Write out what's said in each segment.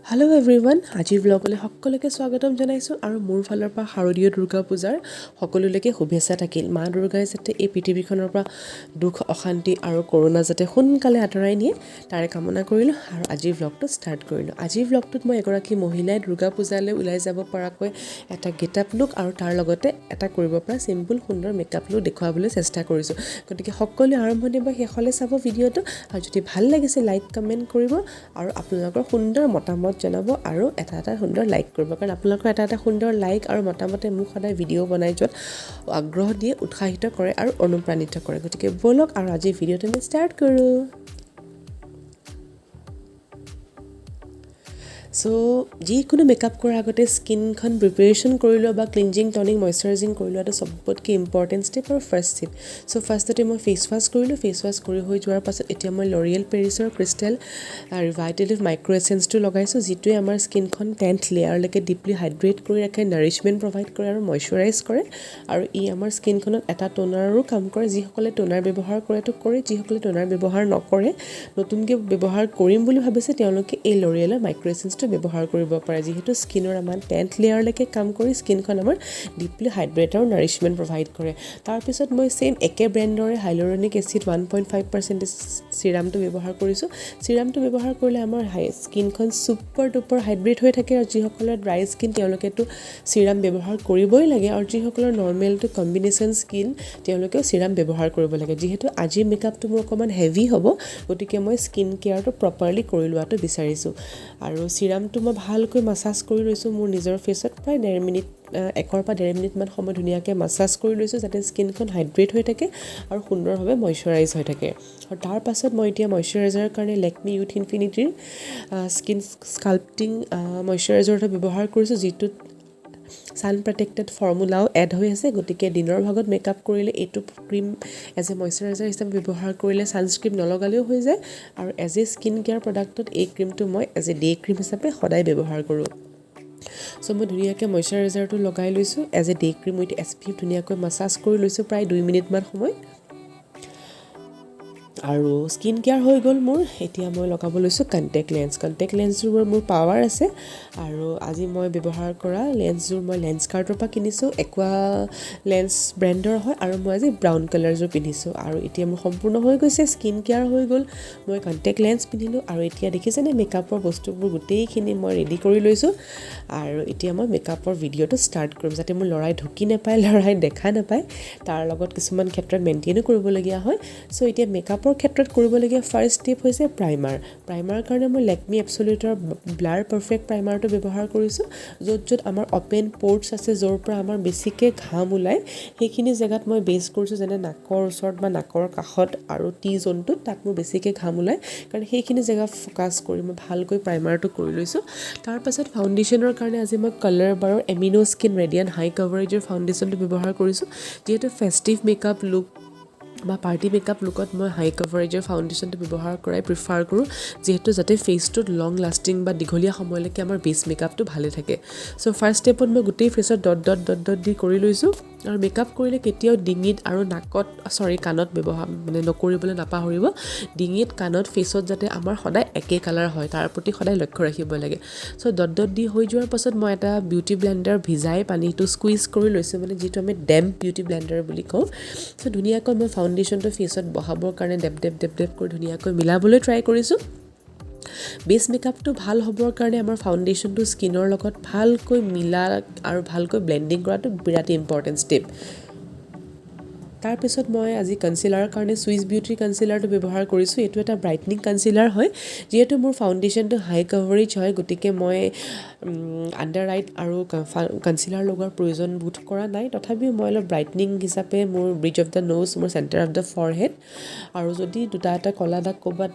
Hello' everyone, আজিৰ ব্লগলৈ সকলোকে স্বাগতম জনাইছোঁ আৰু মোৰ ফালৰ পৰা শাৰদীয় দুৰ্গা পূজাৰ সকলোলৈকে শুভেচ্ছা থাকিল। মা দুৰ্গাই যাতে এই পৃথিৱীখনৰ পৰা দুখ অশান্তি আৰু কৰোণা যাতে সোনকালে আঁতৰাই নিয়ে তাৰে কামনা কৰিলোঁ আৰু আজিৰ ব্লগটো ষ্টাৰ্ট কৰিলোঁ। আজিৰ ব্লগটোত মই এগৰাকী মহিলাই দুৰ্গা পূজালৈ ওলাই যাব পৰাকৈ এটা গেটআপ লুক আৰু তাৰ লগতে এটা কৰিব পৰা চিম্পুল সুন্দৰ মেকআপ লুক দেখুৱাবলৈ চেষ্টা কৰিছোঁ। গতিকে সকলোৱে আৰম্ভণি বা শেষলৈ চাব ভিডিঅ'টো আৰু যদি ভাল লাগিছে লাইক কমেণ্ট কৰিব আৰু আপোনালোকৰ সুন্দৰ মতামত জনাব আৰু এটা সুন্দৰ লাইক কৰিব, কাৰণ আপোনালোকৰ এটা সুন্দৰ লাইক আৰু মতামতে মোক সদায় ভিডিঅ' বনাই যোৱাত আগ্ৰহ দিয়ে, উৎসাহিত কৰে আৰু অনুপ্ৰাণিত কৰে। গতিকে ব'লক আৰু আজি ভিডিঅ'টো আমি ষ্টাৰ্ট কৰোঁ। চ' যিকোনো মেকআপ কৰাৰ আগতে স্কিনখন প্ৰিপেৰেশ্যন কৰি লোৱা বা ক্লিনজিং টনিং মইশ্চাৰাইজিং কৰি লোৱাটো চবতকৈ ইম্পৰ্টেণ্ট ষ্টেপ আৰু ফাৰ্ষ্ট ষ্টেপ। চ' ফাৰ্ষ্টতে মই ফেচ ৱাছ কৰিলোঁ। ফেচ ৱাছ কৰি হৈ যোৱাৰ পাছত এতিয়া মই লৰিয়েল পেৰিছৰ ক্ৰিষ্টেল ৰিভাইটেলিভ মাইক্ৰ' এচেঞ্চটো লগাইছোঁ, যিটোৱে আমাৰ স্কিনখন 10th লেয়াৰলৈকে ডিপলি হাইড্ৰেট কৰি ৰাখে, নাৰিছমেণ্ট প্ৰভাইড কৰে আৰু মইশ্চাৰাইজ কৰে। আৰু ই আমাৰ স্কিনখনত এটা টোনাৰো কাম কৰে। যিসকলে টোনাৰ ব্যৱহাৰ কৰেতো কৰে, যিসকলে টোনাৰ ব্যৱহাৰ নকৰে নতুনকৈ ব্যৱহাৰ কৰিম বুলি ভাবিছে তেওঁলোকে এই লৰিয়েলৰ মাইক্ৰ' এচেঞ্চটো ব্যৱহাৰ কৰিব পাৰে, যিহেতু স্কিনৰ আমাৰ 10th লেয়াৰলৈকে কাম কৰি স্কিনখন আমাৰ ডিপলি হাইড্ৰেট আৰু নাৰিছমেণ্ট প্ৰভাইড কৰে। তাৰপিছত মই ছেইম একে ব্ৰেণ্ডৰে হাইলুৰনিক এচিড 1.5% চিৰামটো ব্যৱহাৰ কৰিছোঁ। চিৰামটো ব্যৱহাৰ কৰিলে আমাৰ স্কিনখন ছুপাৰ ডুপাৰ হাইড্ৰেট হৈ থাকে, আৰু যিসকলৰ ড্ৰাই স্কিন তেওঁলোকেতো চিৰাম ব্যৱহাৰ কৰিবই লাগে, আৰু যিসকলৰ নৰ্মেলটো কম্বিনেশ্যন স্কিন তেওঁলোকেও চিৰাম ব্যৱহাৰ কৰিব লাগে। যিহেতু আজিৰ মেকআপটো মোৰ অকণমান হেভি হ'ব, গতিকে মই স্কিন কেয়াৰটো প্ৰপাৰলি কৰি লোৱাটো বিচাৰিছোঁ। আৰু চিৰামটো মই ভালকৈ মাছাজ কৰি লৈছোঁ মোৰ নিজৰ ফেচত, প্ৰায় 1 পৰা 1.5 মিনিটমান সময় ধুনীয়াকৈ মাছাজ কৰি লৈছোঁ, যাতে স্কিনখন হাইড্ৰেট হৈ থাকে আৰু সুন্দৰভাৱে মইশ্চাৰাইজ হৈ থাকে। আৰু তাৰ পাছত মই এতিয়া মইশ্চাৰাইজাৰৰ কাৰণে লেকমি ইউথ ইনফিনিটিৰ স্কিন স্কাল্পটিং মইশ্চাৰাইজাৰটো ব্যৱহাৰ কৰিছোঁ, যিটোত ছান প্ৰটেক্টেড ফৰ্মুলাও এড হৈ আছে। গতিকে দিনৰ ভাগত মেকআপ কৰিলে এইটো ক্ৰীম এজ এ মইশ্চাৰাইজাৰ হিচাপে ব্যৱহাৰ কৰিলে ছানস্ক্ৰীম নলগালেও হৈ যায়, আৰু এজ এ স্কিন কেয়াৰ প্ৰডাক্টত এই ক্ৰীমটো মই এজ এ ডে ক্ৰীম হিচাপে সদায় ব্যৱহাৰ কৰোঁ। চ' মই ধুনীয়াকৈ মইশ্চাৰাইজাৰটো লগাই লৈছোঁ as a day cream with SPF, ধুনীয়াকৈ মাছাজ কৰি লৈছোঁ প্ৰায় 2 মিনিটমান সময়। আৰু স্কিন কেয়াৰ হৈ গ'ল মোৰ। এতিয়া মই লগাব লৈছোঁ কণ্টেক্ট লেন্স। কণ্টেক্ট লেন্সযোৰ মোৰ পাৱাৰ আছে, আৰু আজি মই ব্যৱহাৰ কৰা লেন্সযোৰ মই লেন্স কাৰ্টৰ পৰা কিনিছোঁ, একুৱা লেন্স ব্ৰেণ্ডৰ হয়, আৰু মই আজি ব্ৰাউন কালাৰযোৰ পিন্ধিছোঁ। আৰু এতিয়া মোৰ সম্পূৰ্ণ হৈ গৈছে, স্কিন কেয়াৰ হৈ গ'ল, মই কণ্টেক্ট লেন্স পিন্ধিলোঁ, আৰু এতিয়া দেখিছেনে মেকআপৰ বস্তুবোৰ গোটেইখিনি মই ৰেডি কৰি লৈছোঁ। আৰু এতিয়া মই মেকআপৰ ভিডিঅ'টো ষ্টাৰ্ট কৰিম, যাতে মোৰ ল'ৰাই ঢুকি নাপায়, ল'ৰাই দেখা নাপায়। তাৰ লগত কিছুমান ক্ষেত্ৰত মেইনটেইনো কৰিবলগীয়া হয়। চ' এতিয়া মেকআপৰ ক্ষেত্ৰত কৰিবলগীয়া ফাৰ্ষ্ট ষ্টেপ হৈছে প্ৰাইমাৰ। প্ৰাইমাৰ কাৰণে মই লেকমি এবছলিউটৰ ব্লাৰ পাৰফেক্ট প্ৰাইমাৰটো ব্যৱহাৰ কৰিছোঁ, য'ত আমাৰ অপেন প'ৰ্টছ আছে, য'ৰ পৰা আমাৰ বেছিকৈ ঘাম ওলায়, সেইখিনি জেগাত মই বেছ কৰিছোঁ, যেনে নাকৰ ওচৰত বা নাকৰ কাষত আৰু টি জোনটোত, তাত মোৰ বেছিকৈ ঘাম ওলায়, কাৰণ সেইখিনি জেগা ফ'কাছ কৰি মই ভালকৈ প্ৰাইমাৰটো কৰি লৈছোঁ। তাৰপাছত ফাউণ্ডেশ্যনৰ কাৰণে আজি মই কালাৰ বাৰৰ এমিনো স্কিন ৰেডিয়াণ্ট হাই কভাৰেজৰ ফাউণ্ডেশ্যনটো ব্যৱহাৰ কৰিছোঁ। যিহেতু ফেষ্টিভ মেকআপ লুক বা পাৰ্টি মেকআপ লুকত মই হাই কভাৰেজৰ ফাউণ্ডেশ্যনটো ব্যৱহাৰ কৰাই প্ৰিফাৰ কৰোঁ, যিহেতু যাতে ফেচটোত লং লাষ্টিং বা দীঘলীয়া সময়লৈকে আমাৰ বেছ মেকআপটো ভালে থাকে। চ' ফাৰ্ষ্ট ষ্টেপত মই গোটেই ফেচত ডট দি কৰি লৈছোঁ। আৰু মেকআপ কৰিলে কেতিয়াও ডিঙিত আৰু কাণত ব্যৱহাৰ নকৰিবলৈ নাপাহৰিব। ডিঙিত কাণত ফেচত যাতে আমাৰ সদায় একে কালাৰ হয়, তাৰ প্ৰতি সদায় লক্ষ্য ৰাখিব লাগে। চ' ডট দি হৈ যোৱাৰ পাছত মই এটা বিউটি ব্লেণ্ডাৰ ভিজাই পানীটো স্কুইজ কৰি লৈছোঁ, যিটো আমি ডেম্প বিউটি ব্লেণ্ডাৰ বুলি কওঁ। চ' ধুনীয়াকৈ মই ফাউণ্ডেশ্যনটো ফেচত বহাবৰ কাৰণে ডেপ কৰি ধুনীয়াকৈ মিলাবলৈ ট্ৰাই কৰিছোঁ। বেছ মেকআপটো ভাল হ'বৰ কাৰণে আমাৰ ফাউণ্ডেশ্যনটো স্কিনৰ লগত ভালকৈ মিলা আৰু ভালকৈ ব্লেণ্ডিং কৰাটো বিৰাট ইম্পৰ্টেণ্ট ষ্টেপ। তাৰপিছত মই আজি কনচিলাৰৰ কাৰণে চুইচ বিউটিৰ কনচিলাৰটো ব্যৱহাৰ কৰিছোঁ। এইটো এটা ব্ৰাইটনিং কনচিলাৰ হয়, যিহেতু মোৰ ফাউণ্ডেশ্যনটো হাই কভাৰেজ হয়, গতিকে মই আণ্ডাৰ আইত আৰু কনচিলাৰ লগোৱাৰ প্ৰয়োজন বোধ কৰা নাই। তথাপিও মই অলপ ব্ৰাইটনিং হিচাপে মোৰ ব্ৰিজ অফ দ্য নোজ, মোৰ চেণ্টাৰ অফ দ্য ফৰহেড, আৰু যদি এটা ক'লা দাগ ক'ৰবাত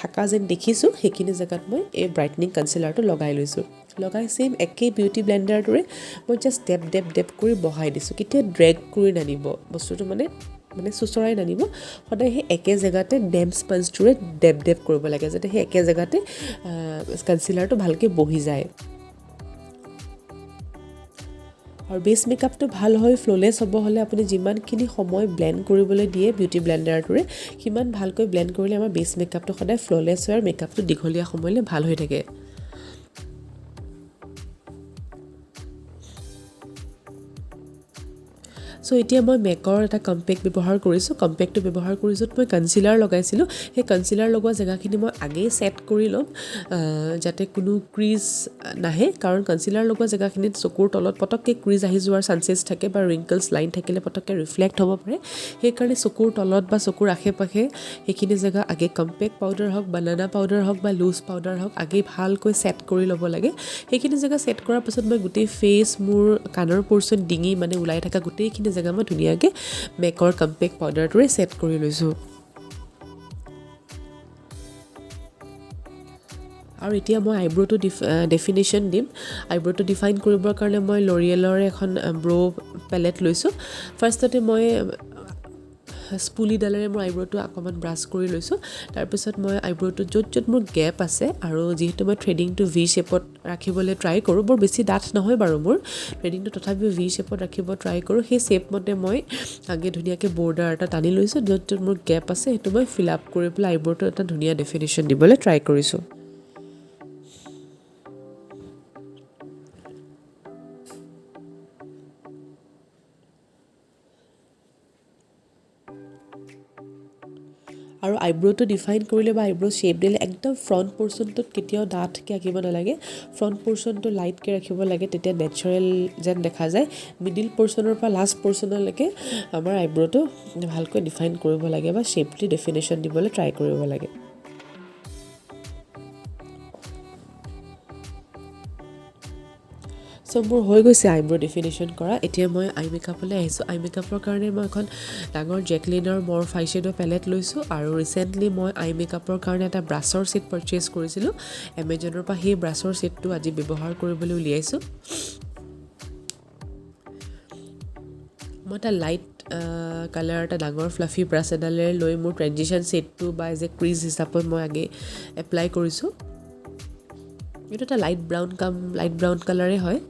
থকা যেন দেখিছোঁ, সেইখিনি জেগাত মই এই ব্ৰাইটনিং কনচিলাৰটো লগাই লৈছোঁ। লগাই ছেইম একেই বিউটি ব্লেণ্ডাৰটোৰে মই জাষ্ট ডেপ কৰি বহাই দিছোঁ। কেতিয়া ড্ৰেগ কৰি নানিব বস্তুটো, মানে চুচৰাই নানিব, সদায় সেই একে জেগাতে ডেম্প স্পঞ্জটোৰে ডেপ কৰিব লাগে, যাতে সেই একে জেগাতে কনচিলাৰটো ভালকৈ বহি যায়। আৰু বেছ মেকআপটো ভাল হৈ ফ্ল'লেছ হ'ব হ'লে আপুনি যিমানখিনি সময় ব্লেণ্ড কৰিবলৈ দিয়ে বিউটি ব্লেণ্ডাৰটোৰে, সিমান ভালকৈ ব্লেণ্ড কৰিলে আমাৰ বেছ মেকআপটো সদায় ফ্ল'লেছ হয় আৰু মেকআপটো দীঘলীয়া সময়লৈ ভাল হৈ থাকে। এতিয়া মই মেকৰ এটা কম্পেক্ট ব্যৱহাৰ কৰিছোঁ। কম্পেক্টটো ব্যৱহাৰ কৰি য'ত মই কনচিলাৰ লগাইছিলোঁ সেই কনচিলাৰ লগোৱা জেগাখিনি মই আগেই ছেট কৰি ল'ম যাতে কোনো ক্ৰিজ নাহে, কাৰণ কনচিলাৰ লগোৱা জেগাখিনিত চকুৰ তলত পটককৈ ক্ৰিজ আহি যোৱাৰ চান্সেছ থাকে বা ৰিংকলছ লাইন থাকিলে পটককৈ ৰিফ্লেক্ট হ'ব পাৰে। সেইকাৰণে চকুৰ তলত বা চকুৰ আশে পাশে সেইখিনি জেগা আগে কম্পেক্ট পাউডাৰ হওক, বানানা পাউডাৰ হওক বা লুজ পাউডাৰ হওক আগেই ভালকৈ ছেট কৰি ল'ব লাগে। সেইখিনি জেগা ছেট কৰাৰ পাছত মই গোটেই ফেচ, মোৰ কাণৰ পৰ্চন, ডিঙি মানে ওলাই থকা গোটেইখিনি জেগা মই ধুনীয়াকৈ মেকৰ কম্পেক্ট পাউডাৰটোৰে ছেট কৰি লৈছোঁ। আৰু এতিয়া মই আইব্ৰ'টো ডেফিনেশ্যন দিম। আইব্ৰ'টো ডিফাইন কৰিবৰ কাৰণে মই ল'ৰিয়েলৰ এখন ব্ৰ' পেলেট লৈছোঁ। ফাৰ্ষ্টতে মই স্পুলিডালেৰে মোৰ আইব্ৰ'টো অকণমান ব্ৰাছ কৰি লৈছোঁ। তাৰপিছত মই আইব্ৰ'টো য'ত মোৰ গেপ আছে, আৰু যিহেতু মই থ্ৰেডিংটো ভি শ্বেপত ৰাখিবলৈ ট্ৰাই কৰোঁ, বৰ বেছি ডাঠ নহয় বাৰু মোৰ থ্ৰেডিংটো, তথাপিও ভি শ্বেপত ৰাখিব ট্ৰাই কৰোঁ। সেই শ্বেপ মতে মই আগে ধুনীয়াকৈ বৰ্ডাৰ এটা টানি লৈছোঁ। য'ত মোৰ গেপ আছে সেইটো মই ফিল আপ কৰি পেলাই আইব্ৰ'টো এটা ধুনীয়া ডেফিনেশ্যন দিবলৈ ট্ৰাই কৰিছোঁ। আৰু আইব্ৰ'টো ডিফাইন কৰিলে বা আইব্ৰ' শ্বেপ দিলে একদম ফ্ৰণ্ট পৰ্চনটোত কেতিয়াও ডাঠকৈ আঁকিব নালাগে। ফ্ৰণ্ট পৰ্চনটো লাইটকৈ ৰাখিব লাগে, তেতিয়া নেচাৰেল যেন দেখা যায়। মিডিল পৰ্চনৰ পৰা লাষ্ট পৰ্চনলৈকে আমাৰ আইব্ৰ'টো ভালকৈ ডিফাইন কৰিব লাগে বা শ্বেপলি ডেফিনেশ্যন দিবলৈ ট্ৰাই কৰিব লাগে। চ' মোৰ হৈ গৈছে আইব্ৰ' ডেফিনেশ্যন কৰা। এতিয়া মই আই মেকআপলৈ আহিছোঁ। আই মেকআপৰ কাৰণে মই এখন ডাঙৰ জেকলিনৰ মোৰ 5 শ্বেডৰ পেলেট লৈছোঁ, আৰু ৰিচেণ্টলি মই আই মেকআপৰ কাৰণে এটা ব্ৰাছৰ ছেট পাৰচেজ কৰিছিলোঁ এমেজনৰ পৰা। সেই ব্ৰাছৰ ছেটটো আজি ব্যৱহাৰ কৰিবলৈ উলিয়াইছোঁ। মই এটা লাইট কালাৰ এটা ডাঙৰ ফ্লাফি ব্ৰাছ এডালেৰে লৈ মোৰ ট্ৰেনজিশ্যন ছেটটো বা এজ এ ক্ৰিজ হিচাপত মই আগে এপ্লাই কৰিছোঁ। এইটো এটা লাইট ব্ৰাউন কালাৰে হয়।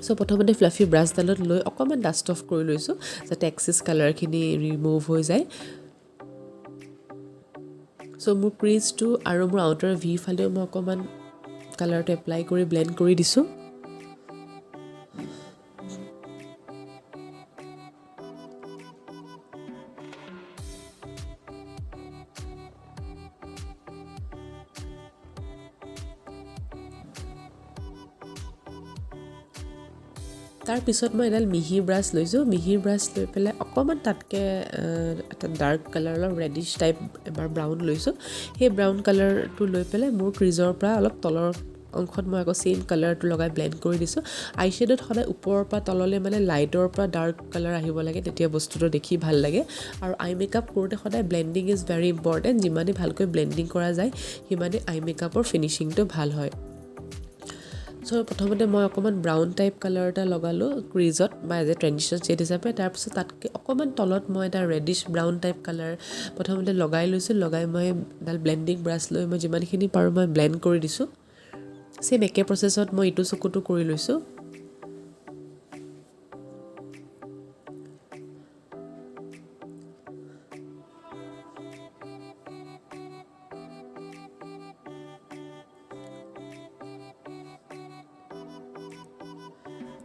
চ' প্ৰথমতে ফ্লাফি ব্ৰাছডালত লৈ অকণমান ডাষ্ট অফ কৰি লৈছোঁ যাতে এক্সেছ কালাৰখিনি ৰিমুভ হৈ যায়। চ' মোৰ ক্ৰিজটো আৰু মোৰ আউটাৰ ভি ফালেও মই অকণমান কালাৰটো এপ্লাই কৰি ব্লেণ্ড কৰি দিছোঁ। তাৰপিছত মই এডাল মিহি ব্ৰাছ লৈছোঁ। মিহি ব্ৰাছ লৈ পেলাই অকণমান তাতকৈ এটা ডাৰ্ক কালাৰৰ ৰেডিছ টাইপ এবাৰ ব্ৰাউন লৈছোঁ। সেই ব্ৰাউন কালাৰটো লৈ পেলাই মোৰ ক্ৰিজৰ পৰা অলপ তলৰ অংশত মই আকৌ ছেইম কালাৰটো লগাই ব্লেণ্ড কৰি দিছোঁ। আই শ্বেডত সদায় ওপৰৰ পৰা তললৈ মানে লাইটৰ পৰা ডাৰ্ক কালাৰ আহিব লাগে, তেতিয়া বস্তুটো দেখি ভাল লাগে। আৰু আই মেকআপ কৰোঁতে সদায় ব্লেণ্ডিং ইজ ভেৰি ইম্পৰ্টেণ্ট। যিমানেই ভালকৈ ব্লেণ্ডিং কৰা যায় সিমানেই আই মেকআপৰ ফিনিচিংটো ভাল হয়। চ' প্ৰথমতে মই অকণমান ব্ৰাউন টাইপ কালাৰ এটা লগালোঁ ক্ৰিজত বা এজ এ ট্ৰেডিশ্যনেল ছেট হিচাপে। তাৰপিছত তাতকৈ অকণমান তলত মই এটা ৰেডিছ ব্ৰাউন টাইপ কালাৰ প্ৰথমতে লগাই লৈছোঁ। লগাই মই এডাল ব্লেণ্ডিং ব্ৰাছ লৈ মই যিমানখিনি পাৰোঁ মই ব্লেণ্ড কৰি দিছোঁ। ছেম একে প্ৰচেছত মই ইটো চকুটো কৰি লৈছোঁ।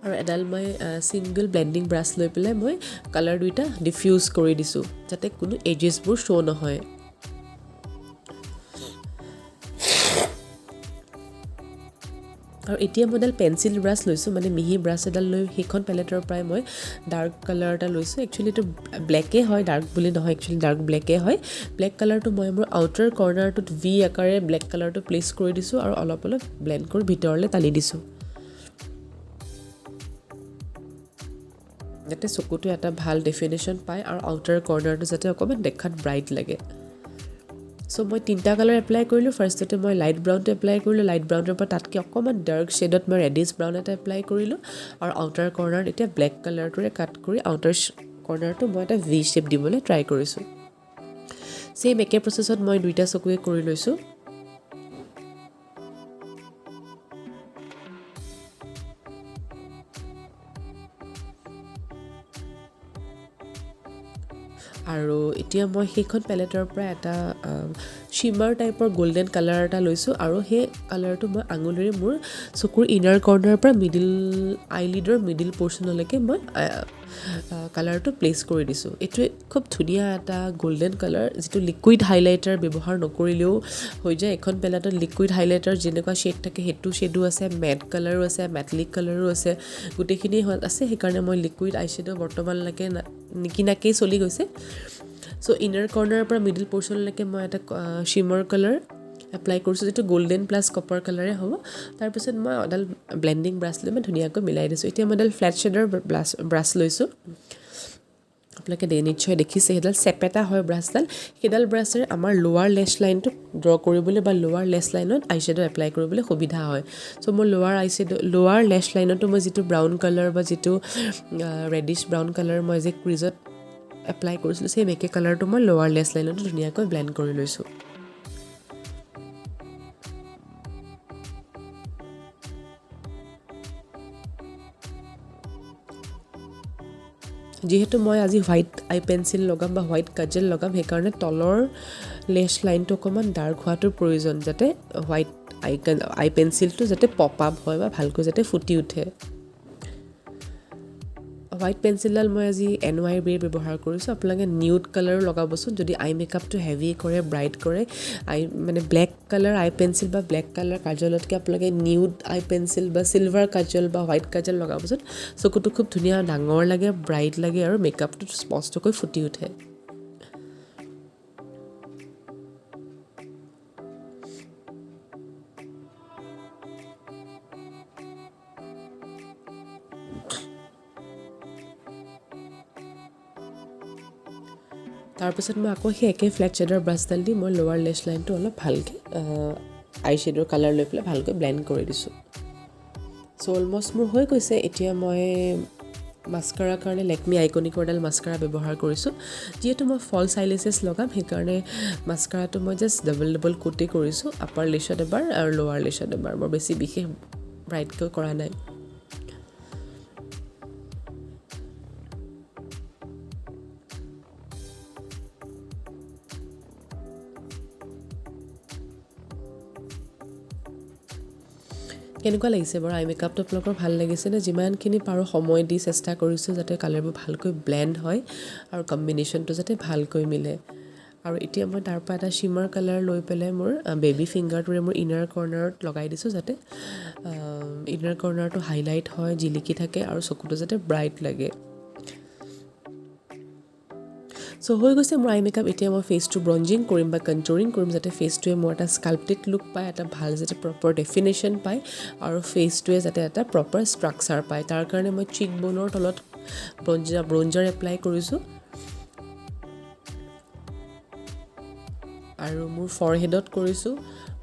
আৰু এডাল মই ছিংগল ব্লেণ্ডিং ব্ৰাছ লৈ পেলাই মই কালাৰ দুইটা ডিফিউজ কৰি দিছোঁ যাতে কোনো এজেছবোৰ শ্ব' নহয়। আৰু এতিয়া মই এডাল পেঞ্চিল ব্ৰাছ লৈছোঁ, মানে মিহি ব্ৰাছ এডাল লৈ সেইখন পেলেটৰ পৰাই মই ডাৰ্ক কালাৰ এটা লৈছোঁ। একচুৱেলি এইটো ব্লেকেই হয়, ডাৰ্ক বুলি নহয়, একচুৱেলি ডাৰ্ক ব্লেকেই হয়। ব্লেক কালাৰটো মই মোৰ আউটাৰ কৰ্নাৰটোত ভি আকাৰে ব্লেক কালাৰটো প্লেচ কৰি দিছোঁ আৰু অলপ ব্লেণ্ড কৰি ভিতৰলৈ টানি দিছোঁ যাতে চকুটো এটা ভাল ডেফিনেশ্যন পায় আৰু আউটাৰ কৰ্নাৰটো যাতে অকণমান দেখাত ব্ৰাইট লাগে। চ' মই 3টা কালাৰ এপ্লাই কৰিলোঁ। ফাৰ্ষ্টতে মই লাইট ব্ৰাউনটো এপ্লাই কৰিলোঁ। লাইট ব্ৰাউনৰ পৰা তাতকৈ অকণমান ডাৰ্ক শ্বেডত মই ৰেডিছ ব্ৰাউন এটা এপ্লাই কৰিলোঁ। আৰু আউটাৰ কৰ্নাৰত এতিয়া ব্লেক কালাৰটোৰে কাট কৰি আউটাৰ কৰ্নাৰটো মই এটা ভি শ্বেপ দিবলৈ ট্ৰাই কৰিছোঁ। ছেইম একে প্ৰচেছত মই 2টা চকুৱে কৰি লৈছোঁ। আৰু এতিয়া মই সেইখন পেলেটৰ পৰা এটা শ্বিমাৰ টাইপৰ গোল্ডেন কালাৰ এটা লৈছোঁ আৰু সেই কালাৰটো মই আঙুলিৰে মোৰ চকুৰ ইনাৰ কৰ্ণাৰৰ পৰা মিডিল আইলিডৰ মিডিল পৰ্চনলৈকে মই কালাৰটো প্লেচ কৰি দিছোঁ। এইটোৱে খুব ধুনীয়া এটা গোল্ডেন কালাৰ, যিটো লিকুইড হাইলাইটাৰ ব্যৱহাৰ নকৰিলেও হৈ যায়। এখন পেলেটত লিকুইড হাইলাইটাৰ যেনেকুৱা শ্বেড থাকে সেইটো শ্বেডো আছে, মেট কালাৰো আছে, মেটালিক কালাৰো আছে, গোটেইখিনি আছে। সেইকাৰণে মই লিকুইড আইশ্বেডো বৰ্তমানলৈকে নিকিনাকেই চলি গৈছে। চ' ইনাৰ কৰ্ণাৰৰ পৰা মিডিল পৰ্চনলৈকে মই এটা শ্বিমাৰ কালাৰ এপ্লাই কৰিছোঁ, যিটো গল্ডেন প্লাছ কপাৰ কালাৰে হ'ব। তাৰপিছত মই এডাল ব্লেণ্ডিং ব্ৰাছ লৈ মই ধুনীয়াকৈ মিলাই দিছোঁ। এতিয়া মই এডাল ফ্লেট শ্বেডৰ ব্ৰাছ লৈছোঁ। আপোনালোকে নিশ্চয় দেখিছে, সেইডাল চেপেটা হয় ব্ৰাছডাল। সেইডাল ব্ৰাছেৰে আমাৰ লোৱাৰ লেছ লাইনটো ড্ৰ কৰিবলৈ বা লোৱাৰ লেছ লাইনত আইশ্বেডো এপ্লাই কৰিবলৈ সুবিধা হয়। চ' মই লোৱাৰ লেছ লাইনতো মই যিটো ব্ৰাউন কালাৰ বা যিটো ৰেডিছ ব্ৰাউন কালাৰ মই যে ক্ৰিজত এপ্লাই কৰিছিলোঁ, সেই একে কালাৰটো মই লোৱাৰ লেছ লাইনতো ধুনীয়াকৈ ব্লেণ্ড কৰি লৈছোঁ। যিহেতু মই আজি হোৱাইট আই পেঞ্চিল লগাম বা হোৱাইট কাজেল লগাম, সেইকাৰণে তলৰ লেছ লাইনটো অকণমান ডাৰ্ক হোৱাটোৰ প্ৰয়োজন, যাতে হোৱাইট আই পেঞ্চিলটো যাতে পপ আপ হয় বা ভালকৈ যাতে ফুটি উঠে। হোৱাইট পেঞ্চিলডাল মই আজি NYB ব্যৱহাৰ কৰিছোঁ। আপোনালোকে নিউড কালাৰো লগাবচোন যদি আই মেকআপটো হেভি কৰে, ব্ৰাইট কৰে। মানে ব্লেক কালাৰ আই পেঞ্চিল বা ব্লেক কালাৰ কাজলতকৈ আপোনালোকে নিউড আই পেঞ্চিল বা চিলভাৰ কাজল বা হোৱাইট কাজল লগাবচোন। চকুটো খুব ধুনীয়া ডাঙৰ লাগে, ব্ৰাইট লাগে আৰু মেকআপটো স্পষ্টকৈ ফুটি উঠে। তাৰপিছত মই আকৌ সেই একে ফ্লেট শ্বেডৰ ব্ৰাছডাল দি মই লোৱাৰ লেছ লাইনটো অলপ ভালকৈ আই শ্বেডৰ কালাৰ লৈ পেলাই ভালকৈ ব্লেণ্ড কৰি দিছোঁ। চ' অলমষ্ট মোৰ হৈ গৈছে। এতিয়া মই মাস্কাৰাৰ কাৰণে লেকমি আইকনিকৰডাল মাস্কাৰা ব্যৱহাৰ কৰিছোঁ। যিহেতু মই ফলছ আইলেছেছ লগাম, সেইকাৰণে মাস্কাৰাটো মই জাষ্ট ডাবল কোটেই কৰিছোঁ। আপাৰ লেছত এবাৰ আৰু লোৱাৰ লেছত এবাৰ, মই বেছি বিশেষ ব্ৰাইটকৈ কৰা নাই। কেনেকুৱা লাগিছে বাৰু আই মেকআপটো আপোনালোকৰ ভাল লাগিছে নে? যিমানখিনি পাৰোঁ সময় দি চেষ্টা কৰিছোঁ যাতে কালাৰবোৰ ভালকৈ ব্লেণ্ড হয় আৰু কম্বিনেশ্যনটো যাতে ভালকৈ মিলে। আৰু এতিয়া মই তাৰ পৰা এটা শ্বিমাৰ কালাৰ লৈ পেলাই মোৰ বেবী ফিংগাৰটোৰে মোৰ ইনাৰ কৰ্নাৰত লগাই দিছোঁ, যাতে ইনাৰ কৰ্নাৰটো হাইলাইট হয়, জিলিকি থাকে আৰু চকুটো যাতে ব্ৰাইট লাগে। চ' হৈ গৈছে মোৰ আই মেকআপ। এতিয়া মই ফেচটো ব্ৰঞ্জিং কৰিম বা কণ্ট্ৰৰিং কৰিম, যাতে ফেচটোৱে মোৰ এটা স্কাল্পটেড লুক পায়, এটা ভাল যাতে প্ৰপাৰ ডেফিনেশ্যন পায় আৰু ফেচটোৱে যাতে এটা প্ৰপাৰ ষ্ট্ৰাকচাৰ পায়। তাৰ কাৰণে মই চিক বনৰ তলত ব্ৰঞ্জাৰ এপ্লাই কৰিছোঁ আৰু মোৰ ফৰহেডত কৰিছোঁ,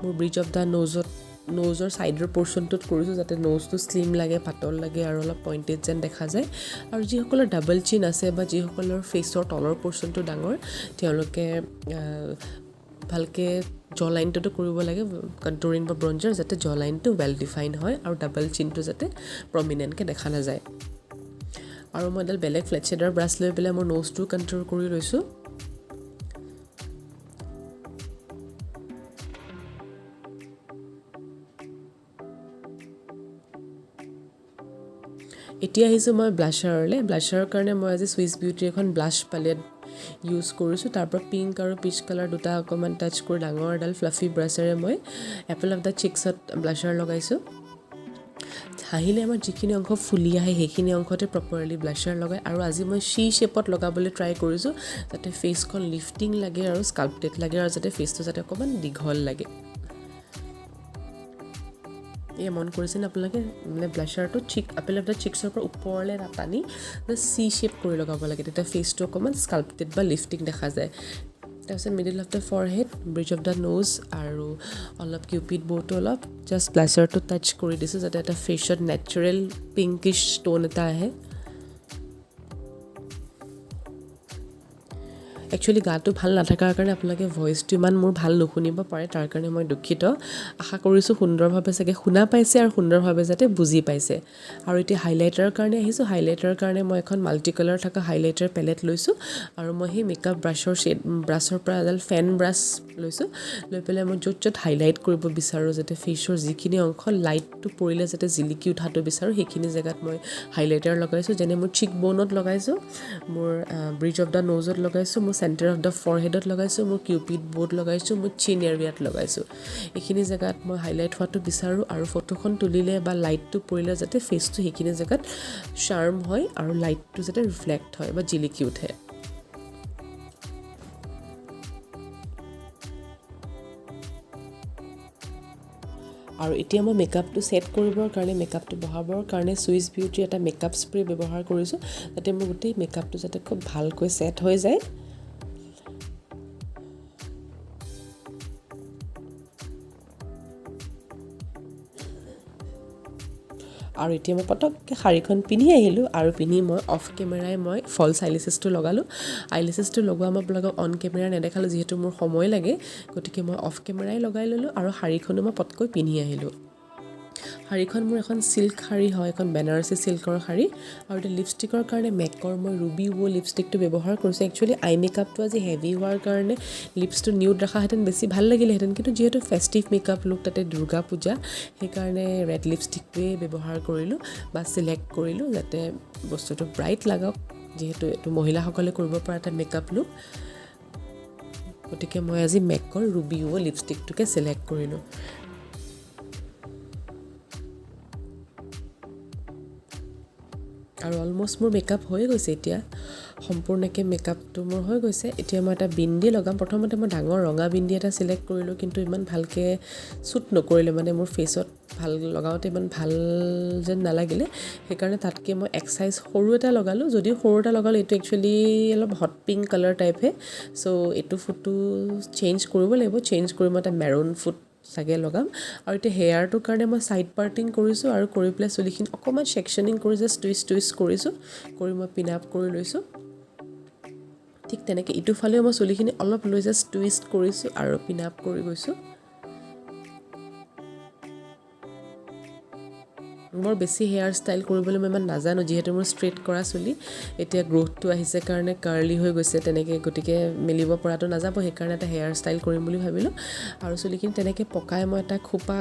মোৰ ব্ৰিজ অফ দ্য ন'জৰ ছাইডৰ পৰ্চনটোত কৰিছোঁ, যাতে ন'জটো স্লিম লাগে, পাতল লাগে আৰু অলপ পইণ্টেড যেন দেখা যায়। আৰু যিসকলৰ ডাবল চিন আছে বা যিসকলৰ ফেচৰ তলৰ পৰ্চনটো ডাঙৰ, তেওঁলোকে ভালকৈ জ লাইনটোতো কৰিব লাগে কণ্ট্ৰৰিং বা ব্ৰঞ্জাৰ, যাতে জ লাইনটো ৱেল ডিফাইন হয় আৰু ডাবল চিনটো যাতে প্ৰমিনেণ্টকৈ দেখা নাযায়। আৰু মই এডাল বেলেগ ফ্লেট শ্বেডৰ ব্ৰাছ লৈ পেলাই মোৰ ন'জটো কণ্ট্ৰল কৰি লৈছোঁ। এতিয়া আহিছোঁ মই ব্লাছাৰলৈ। ব্লাছাৰৰ কাৰণে মই আজি চুইচ বিউটিৰ এখন ব্লাছ পেলেট ইউজ কৰিছোঁ। তাৰ পৰা পিংক আৰু পিচ কালাৰ দুটা অকণমান টাচ কৰি ডাঙৰ এডাল ফ্লাফি ব্ৰাছেৰে মই এপল অফ দ্য চিক্সত ব্লাছাৰ লগাইছোঁ। হাঁহিলে আমাৰ যিখিনি অংশ ফুলি আহে সেইখিনি অংশতে প্ৰপাৰলি ব্লাছাৰ লগায়। আৰু আজি মই চি শ্বেপত লগাবলৈ ট্ৰাই কৰিছোঁ, যাতে ফেচখন লিফটিং লাগে আৰু স্কাল্পটেড লাগে আৰু যাতে ফেচটো যাতে অকণমান দীঘল লাগে। এয়া মন কৰিছেনে আপোনালোকে? মানে ব্লাছাৰটো আপেল অফ দ্য চিক্সৰ পৰা ওপৰলৈ টানি চি শ্বেপ কৰি লগাব লাগে, তেতিয়া ফেচটো অকণমান স্কাল্পটেড বা লিফটিং দেখা যায়। তাৰপিছত middle of the forehead, bridge of the nose আৰু অলপ কিউপিড ব'টো অলপ জাষ্ট ব্লাছাৰটো টাচ কৰি দিছোঁ, যাতে এটা ফেচত নেচাৰেল পিংকিছ টোন এটা আহে। একচুৱেলি গাটো ভাল নাথাকাৰ কাৰণে আপোনালোকে ভইচটো ইমান মোৰ ভাল নুশুনিব পাৰে, তাৰ কাৰণে মই দুখিত। আশা কৰিছোঁ সুন্দৰভাৱে চাগে শুনা পাইছে আৰু সুন্দৰভাৱে যাতে বুজি পাইছে। আৰু এতিয়া হাইলাইটাৰৰ কাৰণে আহিছোঁ। হাইলাইটাৰৰ কাৰণে মই এখন মাল্টি কালাৰ থকা হাইলাইটাৰ পেলেট লৈছোঁ আৰু মই সেই মেকআপ ব্ৰাছৰ পৰা এডাল ফেন ব্ৰাছ লৈছোঁ। লৈ পেলাই মই য'ত য'ত হাইলাইট কৰিব বিচাৰোঁ, যাতে ফেচৰ যিখিনি অংশ লাইটটো পৰিলে যাতে জিলিকি উঠাটো বিচাৰোঁ, সেইখিনি জেগাত মই হাইলাইটাৰ লগাইছোঁ। যেনে মোৰ চিক ব'নত লগাইছোঁ, মোৰ ব্ৰিজ অফ দ্য ন'জত লগাইছোঁ, মোৰ চেণ্টাৰ অফ দ্য ফৰহেডত লগাইছোঁ, মোৰ কিউপিড ব'ত লগাইছোঁ, মোৰ চিন এৰিয়াত লগাইছোঁ। এইখিনি জেগাত মই হাইলাইট হোৱাটো বিচাৰোঁ আৰু ফটোখন তুলিলে বা লাইটটো পৰিলে যাতে ফেচটো সেইখিনি জেগাত শ্বাৰ্ম হয় আৰু লাইটটো যাতে ৰিফ্লেক্ট হয় বা জিলিকি উঠে। আৰু এতিয়া মই মেকআপটো ছেট কৰিবৰ কাৰণে, মেকআপটো বহাবৰ কাৰণে চুইচ বিউটিৰ এটা মেকআপ স্প্ৰে ব্যৱহাৰ কৰিছোঁ, যাতে মোৰ গোটেই মেকআপটো যাতে খুব ভালকৈ ছেট হৈ যায়। আৰু এতিয়া মই পটককৈ শাড়ীখন পিন্ধি আহিলোঁ আৰু পিন্ধি মই অফ কেমেৰাই মই ফলছ আইলেছেছটো লগালোঁ। আইলেছেছটো লগোৱা মই আপোনালোকক অন কেমেৰা নেদেখালোঁ, যিহেতু মোৰ সময় লাগে, গতিকে মই অফ কেমেৰাই লগাই ল'লোঁ আৰু শাড়ীখনো মই পটকৈ পিন্ধি আহিলোঁ। শাড়ীখন মোৰ এখন চিল্ক শাড়ী হয়, এখন বেনাৰসী চিল্কৰ শাড়ী। আৰু এতিয়া লিপষ্টিকৰ কাৰণে মেকৰ মই ৰুবি ৱো লিপষ্টিকটো ব্যৱহাৰ কৰিছোঁ। একচুৱেলি আই মেকআপটো আজি হেভি হোৱাৰ কাৰণে লিপছটো নিউড ৰখাহেঁতেন বেছি ভাল লাগিলেহেঁতেন, কিন্তু যিহেতু ফেষ্টিভ মেকআপ লুক, তাতে দুৰ্গা পূজা, সেইকাৰণে ৰেড লিপষ্টিকটোৱেই ব্যৱহাৰ কৰিলোঁ বা চিলেক্ট কৰিলোঁ, যাতে বস্তুটো ব্ৰাইট লাগক, যিহেতু এইটো মহিলাসকলে কৰিব পৰা এটা মেকআপ লুক। গতিকে মই আজি মেকৰ ৰুবি ৱো লিপষ্টিকটোকে চিলেক্ট কৰিলোঁ। আৰু অলমষ্ট মোৰ মেকআপ হৈ গৈছে এতিয়া, সম্পূৰ্ণকৈ মেকআপটো মোৰ হৈ গৈছে। এতিয়া মই এটা বিন্দি লগাম। প্ৰথমতে মই ডাঙৰ ৰঙা বিন্দি এটা চিলেক্ট কৰিলোঁ, কিন্তু ইমান ভালকৈ শ্বুট নকৰিলে, মানে মোৰ ফেচত ভাল লগাওঁতে ইমান ভাল যেন নালাগিলে, সেইকাৰণে তাতকৈ মই এক চাইজ সৰু এটা লগালোঁ। যদিও সৰু এটা লগালোঁ, এইটো একচুৱেলি অলপ হট পিংক কালাৰ টাইপহে, চ' এইটো ফুডটো চেঞ্জ কৰিব লাগিব। চেঞ্জ কৰি মই এটা মেৰুন ফুড চাগে লগাম। আৰু এতিয়া হেয়াৰটোৰ কাৰণে মই ছাইড পাৰ্টিং কৰিছোঁ আৰু কৰি পেলাই চুলিখিনি অকণমান ছেকশ্যনিং কৰি জাষ্ট টুইষ্ট কৰিছোঁ, কৰি মই পিন আপ কৰি লৈছোঁ। ঠিক তেনেকৈ ইটো ফালেও মই চুলিখিনি অলপ লৈ জাষ্ট টুইষ্ট কৰিছোঁ আৰু পিন আপ কৰি গৈছোঁ। বৰ বেছি হেয়াৰ ষ্টাইল কৰিবলৈ মই ইমান নাজানো, যিহেতু মোৰ ষ্ট্ৰেইট কৰা চুলি। এতিয়া গ্ৰ'থটো আহিছে কাৰণে কাৰ্লি হৈ গৈছে তেনেকৈ, গতিকে মেলিব পৰাটো নাযাব, সেইকাৰণে এটা হেয়াৰ ষ্টাইল কৰিম বুলি ভাবিলোঁ। আৰু চুলিখিনি তেনেকৈ পকাই মই এটা খোপা,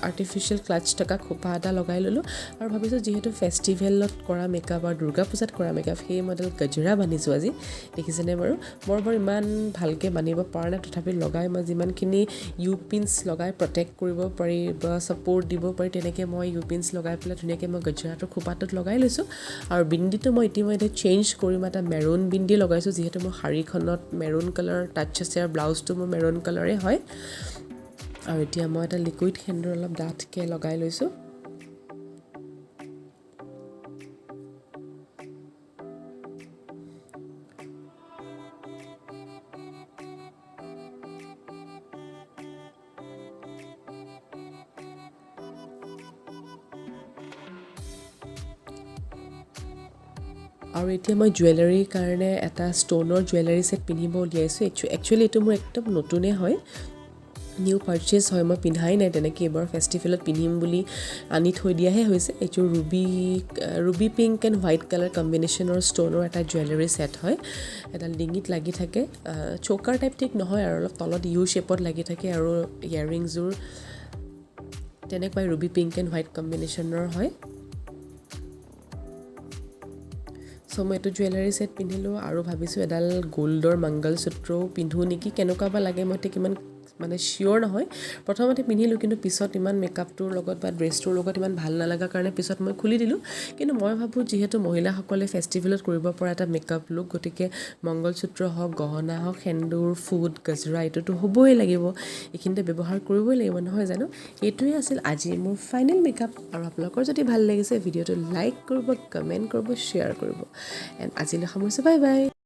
আৰ্টিফিচিয়েল ক্লাটচ থকা খোপা এটা লগাই ল'লোঁ। আৰু ভাবিছোঁ যিহেতু ফেষ্টিভেলত কৰা মেকআপ আৰু দুৰ্গা পূজাত কৰা মেকআপ, সেই মডেল গজৰা বান্ধিছোঁ আজি, দেখিছেনে বাৰু? বৰ ইমান ভালকৈ বান্ধিব পৰা নাই, তথাপি লগাই মই যিমানখিনি ইউ পিনছ লগাই প্ৰটেক্ট কৰিব পাৰি বা ছাপৰ্ট দিব পাৰি, তেনেকৈ মই ইউ পিনছ লগাই পেলাই ধুনীয়াকৈ মই গজৰাটো খোপাটোত লগাই লৈছোঁ। আৰু বিন্দিটো মই ইতিমধ্যে চেঞ্জ কৰি মই এটা মেৰুন বিন্দি লগাইছোঁ, যিহেতু মোৰ শাড়ীখনত মেৰুন কালাৰ টাচ আছে আৰু ব্লাউজটো মোৰ মেৰুন কালাৰে হয়। আৰু এতিয়া মই এটা লিকুইড সেন্দুৰ অলপ ডাঠকৈ লগাই লৈছোঁ। আৰু এতিয়া মই জুৱেলাৰীৰ কাৰণে এটা ষ্ট'নৰ জুৱেলাৰী ছেট পিন্ধিব উলিয়াইছোঁ। একচুৱেলি এইটো মোৰ একদম নতুনেই হয়, নিউ পাৰ্চেজ হয়, মই পিন্ধাই নাই তেনেকৈ, এইবাৰ ফেষ্টিভেলত পিন্ধিম বুলি আনি থৈ দিয়াহে হৈছে। এইটো ruby pink and white colour কম্বিনেশ্যনৰ ষ্ট'নৰ এটা জুৱেলাৰী ছেট হয়। এডাল ডিঙিত লাগি থাকে, চৌকাৰ টাইপ ঠিক নহয় আৰু অলপ তলত ইউ শ্বেপত লাগি থাকে, আৰু ইয়াৰিংযোৰ তেনেকুৱাই ৰুবি পিংক এণ্ড হোৱাইট কম্বিনেশ্যনৰ হয়। চ' মই এইটো জুৱেলাৰী ছেট পিন্ধিলোঁ আৰু ভাবিছোঁ এডাল গ'ল্ডৰ মংগলসূত্ৰও পিন্ধোঁ নেকি, কেনেকুৱা বা লাগে মই ঠিক ইমান মানে চিয়'ৰ নহয়। প্ৰথমতে পিন্ধিলোঁ, কিন্তু পিছত ইমান মেকআপটোৰ লগত বা ড্ৰেছটোৰ লগত ইমান ভাল নলগাৰ কাৰণে পিছত মই খুলি দিলোঁ। কিন্তু মই ভাবোঁ যিহেতু মহিলাসকলে ফেষ্টিভেলত কৰিব পৰা এটা মেকআপ লুক, গতিকে মংগলসূত্ৰ হওক, গহনা হওক, সেন্দুৰ, ফুড, গজৰা, এইটোতো হ'বই লাগিব, এইখিনিতে ব্যৱহাৰ কৰিবই লাগিব, নহয় জানো? এইটোৱে আছিল আজিৰ মোৰ ফাইনেল মেকআপ। আৰু আপোনালোকৰ যদি ভাল লাগিছে ভিডিঅ'টো লাইক কৰিব, কমেণ্ট কৰিব, শ্বেয়াৰ কৰিব। এণ্ড আজিলৈ সামৰিছোঁ, বাই বাই।